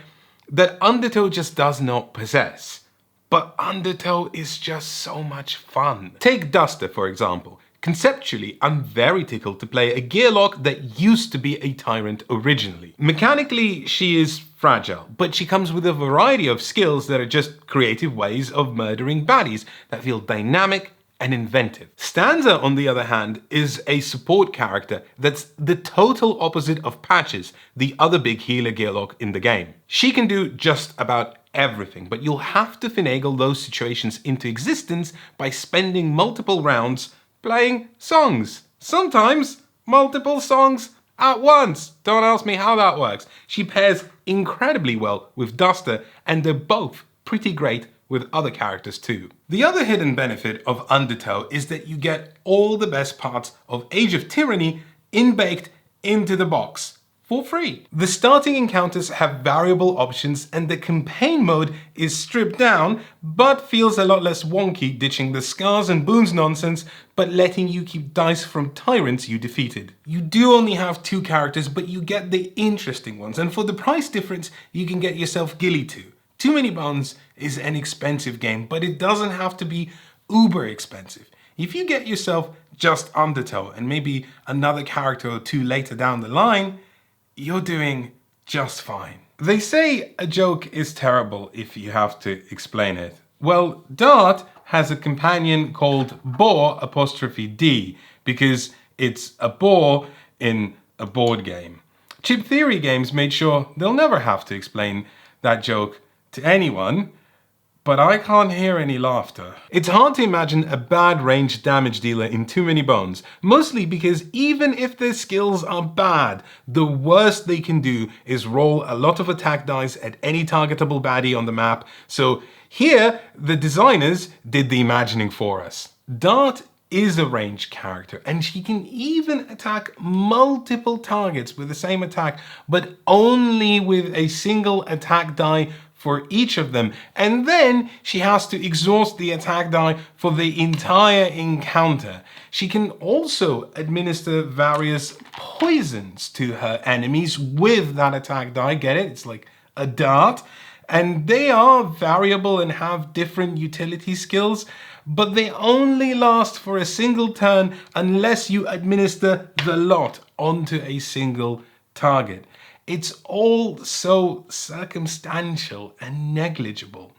Speaker 1: that Undertow just does not possess. But Undertow is just so much fun. Take Duster, for example. Conceptually, I'm very tickled to play a gearlock that used to be a tyrant originally. Mechanically, she is fragile, but she comes with a variety of skills that are just creative ways of murdering baddies that feel dynamic and inventive. Stanza, on the other hand, is a support character that's the total opposite of Patches, the other big healer gearlock in the game. She can do just about everything, but you'll have to finagle those situations into existence by spending multiple rounds playing songs. Sometimes multiple songs at once. Don't ask me how that works. She pairs incredibly well with Duster, and they're both pretty great with other characters too. The other hidden benefit of Undertow is that you get all the best parts of Age of Tyranny in-baked into the box for free. The starting encounters have variable options and the campaign mode is stripped down, but feels a lot less wonky, ditching the scars and boons nonsense, but letting you keep dice from tyrants you defeated. You do only have 2 characters, but you get the interesting ones, and for the price difference, you can get yourself Ghillie too. Too Many Bones is an expensive game, but it doesn't have to be uber expensive. If you get yourself just Undertow and maybe another character or 2 later down the line, you're doing just fine. They say a joke is terrible if you have to explain it. Well, Dart has a companion called Boar''D because it's a boar in a board game. Chip Theory Games made sure they'll never have to explain that joke to anyone, but I can't hear any laughter. It's hard to imagine a bad ranged damage dealer in Too Many Bones, mostly because even if their skills are bad, the worst they can do is roll a lot of attack dice at any targetable baddie on the map, so here the designers did the imagining for us. Dart is a ranged character, and she can even attack multiple targets with the same attack, but only with a single attack die for each of them, and then she has to exhaust the attack die for the entire encounter. She can also administer various poisons to her enemies with that attack die, get it? It's like a dart, and they are variable and have different utility skills, but they only last for a single turn unless you administer the lot onto a single target. It's all so circumstantial and negligible.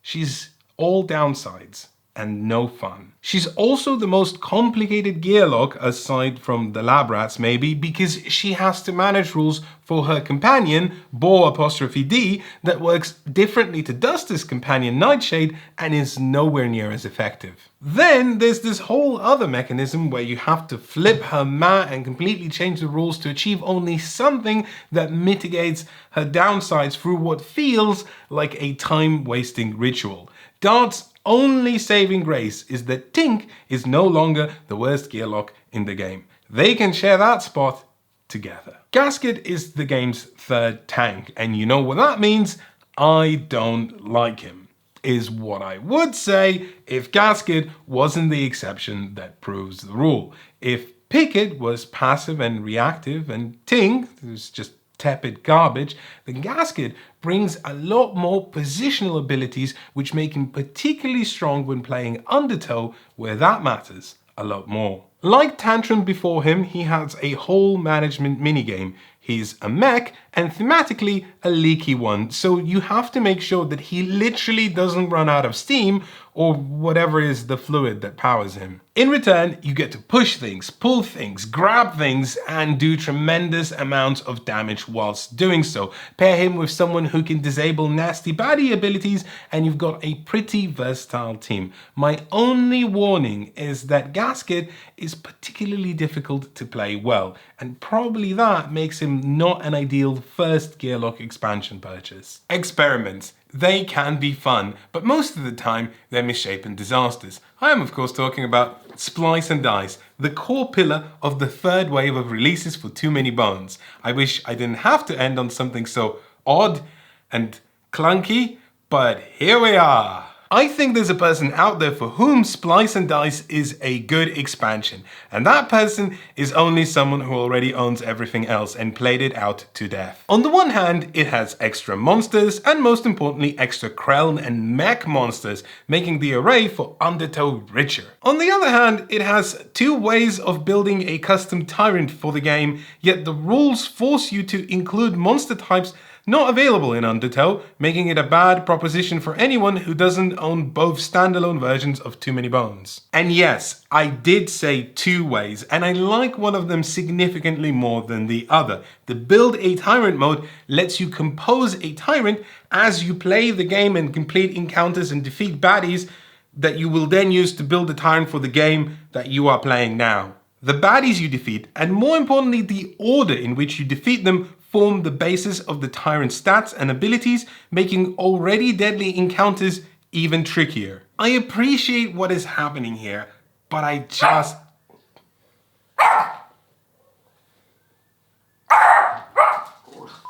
Speaker 1: She's all downsides and no fun. She's also the most complicated gearlock, aside from the lab rats maybe, because she has to manage rules for her companion, Bo''D, that works differently to Duster's companion, Nightshade, and is nowhere near as effective. Then there's this whole other mechanism where you have to flip her mat and completely change the rules to achieve only something that mitigates her downsides through what feels like a time-wasting ritual. Dart's only saving grace is that Tink is no longer the worst gearlock in the game. They can share that spot together. Gasket is the game's third tank, and you know what that means? I don't like him, is what I would say if Gasket wasn't the exception that proves the rule. If Picket was passive and reactive and Tink was just tepid garbage, the Gasket brings a lot more positional abilities which make him particularly strong when playing Undertow, where that matters a lot more. Like Tantrum before him, he has a whole management minigame. He's a mech and thematically a leaky one, so you have to make sure that he literally doesn't run out of steam or whatever is the fluid that powers him. In return, you get to push things, pull things, grab things, and do tremendous amounts of damage whilst doing so. Pair him with someone who can disable nasty baddie abilities, and you've got a pretty versatile team. My only warning is that Gasket is particularly difficult to play well, and probably that makes him not an ideal first Gearlock expansion purchase. Experiments. They can be fun, but most of the time they're misshapen disasters. I am of course talking about Splice and Dice, the core pillar of the third wave of releases for Too Many Bones. I wish I didn't have to end on something so odd and clunky, but here we are. I think there's a person out there for whom Splice and Dice is a good expansion, and that person is only someone who already owns everything else and played it out to death. On the one hand, it has extra monsters, and most importantly extra Krell and mech monsters, making the array for Undertow richer. On the other hand, it has two ways of building a custom tyrant for the game, yet the rules force you to include monster types not available in Undertow, making it a bad proposition for anyone who doesn't own both standalone versions of Too Many Bones. And yes, I did say two ways, and I like one of them significantly more than the other. The Build a Tyrant mode lets you compose a tyrant as you play the game and complete encounters and defeat baddies that you will then use to build a tyrant for the game that you are playing now. The baddies you defeat, and more importantly the order in which you defeat them, form the basis of the tyrant's stats and abilities, making already deadly encounters even trickier. I appreciate what is happening here, but I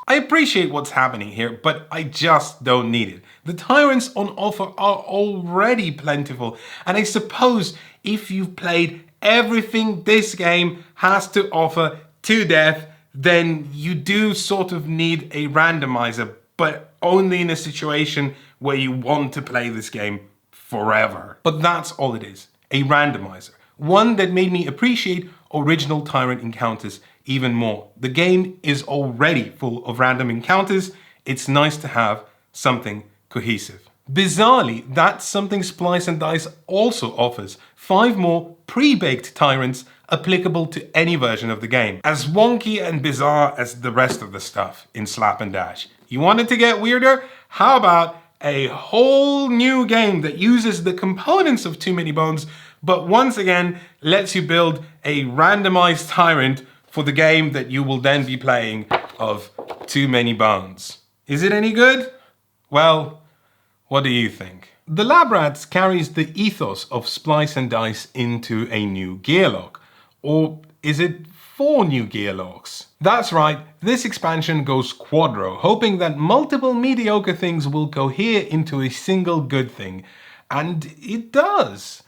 Speaker 1: appreciate what's happening here, but I just don't need it. The tyrants on offer are already plentiful, and I suppose if you've played everything this game has to offer to death, then you do sort of need a randomizer, but only in a situation where you want to play this game forever. But that's all it is, a randomizer. One that made me appreciate original tyrant encounters even more. The game is already full of random encounters. It's nice to have something cohesive. Bizarrely, that's something Splice and Dice also offers. 5 more pre-baked tyrants applicable to any version of the game. As wonky and bizarre as the rest of the stuff in Slap and Dash. You want it to get weirder? How about a whole new game that uses the components of Too Many Bones, but once again lets you build a randomized tyrant for the game that you will then be playing of Too Many Bones. Is it any good? Well, what do you think? The Lab Rats carries the ethos of Splice and Dice into a new gear log. Or is it 4 new gear logs? That's right, this expansion goes quadro, hoping that multiple mediocre things will cohere into a single good thing. And it does.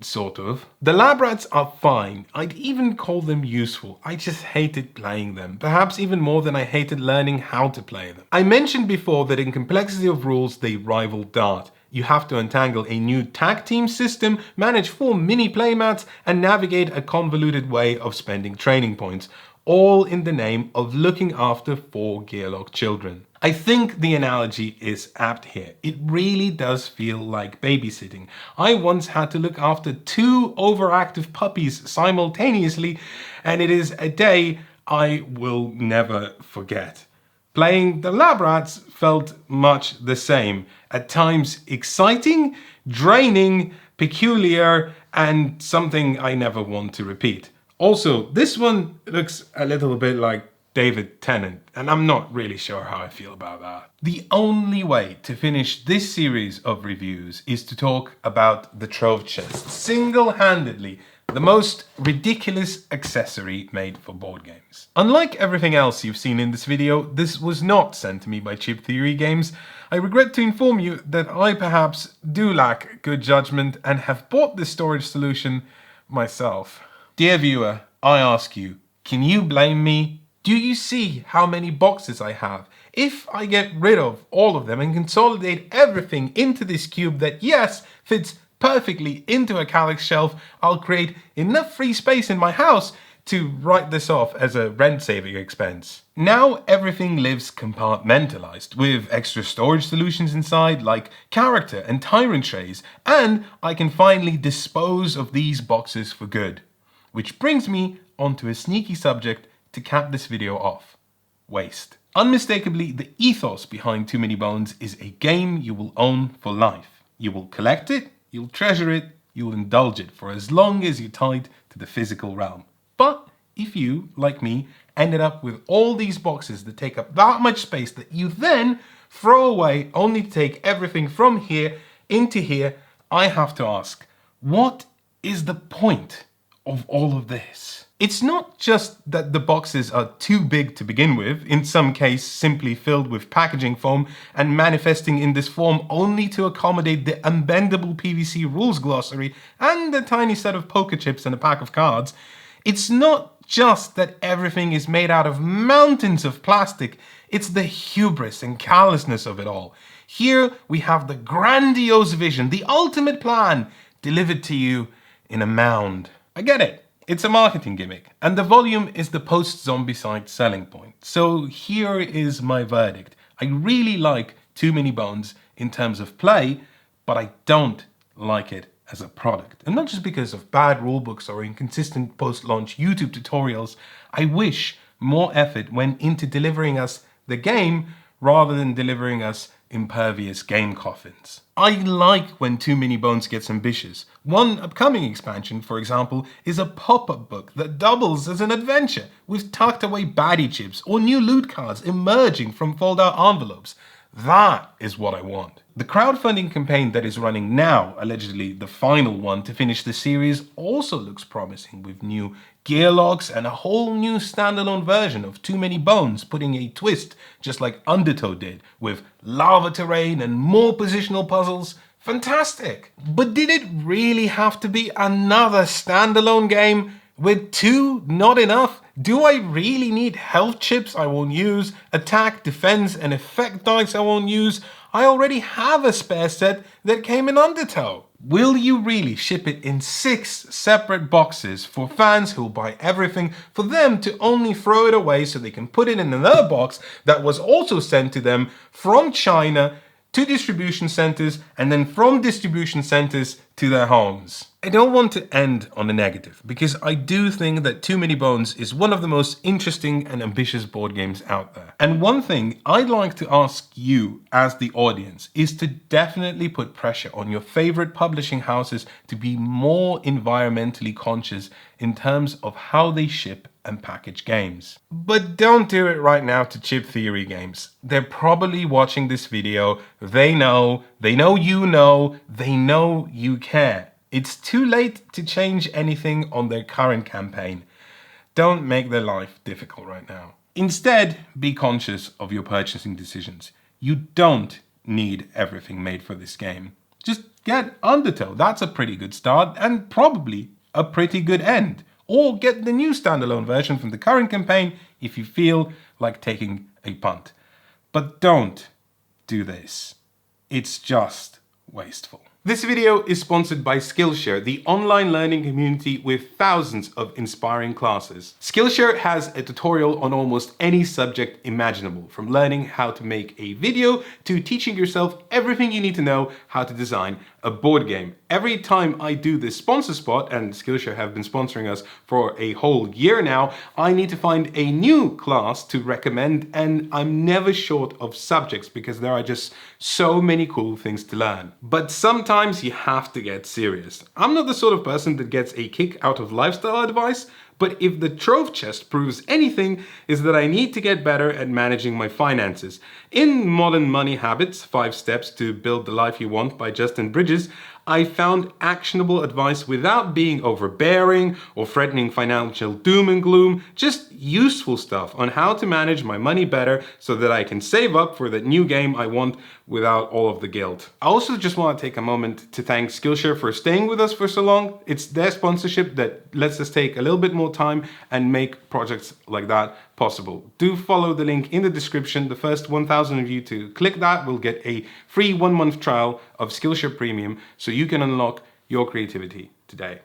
Speaker 1: Sort of. The Lab Rats are fine. I'd even call them useful. I just hated playing them. Perhaps even more than I hated learning how to play them. I mentioned before that in complexity of rules they rival Dart. You have to untangle a new tag team system, manage 4 mini playmats, and navigate a convoluted way of spending training points, all in the name of looking after 4 Gearlock children. I think the analogy is apt here. It really does feel like babysitting. I once had to look after 2 overactive puppies simultaneously, and it is a day I will never forget. Playing the Lab Rats felt much the same. At times exciting, draining, peculiar, and something I never want to repeat. Also, this one looks a little bit like David Tennant, and I'm not really sure how I feel about that. The only way to finish this series of reviews is to talk about the Trove chest, single-handedly the most ridiculous accessory made for board games. Unlike everything else you've seen in this video, this was not sent to me by Cheap Theory Games. I regret to inform you that I perhaps do lack good judgment and have bought this storage solution myself. Dear viewer, I ask you, can you blame me? Do you see how many boxes I have? If I get rid of all of them and consolidate everything into this cube that, yes, fits perfectly into a Calyx shelf, I'll create enough free space in my house to write this off as a rent-saving expense. Now everything lives compartmentalized, with extra storage solutions inside like character and tyrant trays, and I can finally dispose of these boxes for good. Which brings me onto a sneaky subject to cap this video off: waste. Unmistakably, the ethos behind Too Many Bones is a game you will own for life. You will collect it, you'll treasure it, you'll indulge it for as long as you're tied to the physical realm. But if you, like me, ended up with all these boxes that take up that much space that you then throw away only to take everything from here into here, I have to ask, what is the point of all of this? It's not just that the boxes are too big to begin with, in some case simply filled with packaging foam and manifesting in this form only to accommodate the unbendable PVC rules glossary and a tiny set of poker chips and a pack of cards. It's not just that everything is made out of mountains of plastic, it's the hubris and callousness of it all. Here we have the grandiose vision, the ultimate plan, delivered to you in a mound. I get it. It's a marketing gimmick, and the volume is the post-Zombicide selling point. So here is my verdict. I really like Too Many Bones in terms of play, but I don't like it as a product. And not just because of bad rulebooks or inconsistent post-launch YouTube tutorials. I wish more effort went into delivering us the game rather than delivering us impervious game coffins. I like when Too Many Bones gets ambitious. One upcoming expansion, for example, is a pop-up book that doubles as an adventure with tucked away baddie chips or new loot cards emerging from fold-out envelopes. That is what I want. The crowdfunding campaign that is running now, allegedly the final one to finish the series, also looks promising, with new gear logs and a whole new standalone version of Too Many Bones, putting a twist just like Undertow did, with lava terrain and more positional puzzles. Fantastic! But did it really have to be another standalone game? With 2 not enough? Do I really need health chips I won't use, attack, defense, and effect dice I won't use? I already have a spare set that came in Undertow. Will you really ship it in 6 separate boxes for fans who'll buy everything, for them to only throw it away so they can put it in another box that was also sent to them from China to distribution centers, and then from distribution centers to their homes. I don't want to end on a negative, because I do think that Too Many Bones is one of the most interesting and ambitious board games out there. And one thing I'd like to ask you as the audience is to definitely put pressure on your favorite publishing houses to be more environmentally conscious in terms of how they ship and package games. But don't do it right now to Chip Theory Games. They're probably watching this video. They know you know, they know you care. It's too late to change anything on their current campaign. Don't make their life difficult right now. Instead, be conscious of your purchasing decisions. You don't need everything made for this game. Just get Undertow. That's a pretty good start and probably a pretty good end. Or get the new standalone version from the current campaign if you feel like taking a punt. But don't do this. It's just wasteful. This video is sponsored by Skillshare, the online learning community with thousands of inspiring classes. Skillshare has a tutorial on almost any subject imaginable, from learning how to make a video to teaching yourself everything you need to know how to design a board game. Every time I do this sponsor spot, and Skillshare have been sponsoring us for a whole year now, I need to find a new class to recommend, and I'm never short of subjects because there are just so many cool things to learn. But sometimes you have to get serious. I'm not the sort of person that gets a kick out of lifestyle advice, but if the Trove chest proves anything, is that I need to get better at managing my finances. In Modern Money Habits, 5 Steps to Build the Life You Want by Justin Bridges, I found actionable advice without being overbearing or threatening financial doom and gloom, just useful stuff on how to manage my money better so that I can save up for that new game I want without all of the guilt. I also just want to take a moment to thank Skillshare for staying with us for so long. It's their sponsorship that lets us take a little bit more time and make projects like that possible. Do follow the link in the description. The first 1,000 of you to click that will get a free 1-month trial of Skillshare Premium so you can unlock your creativity today.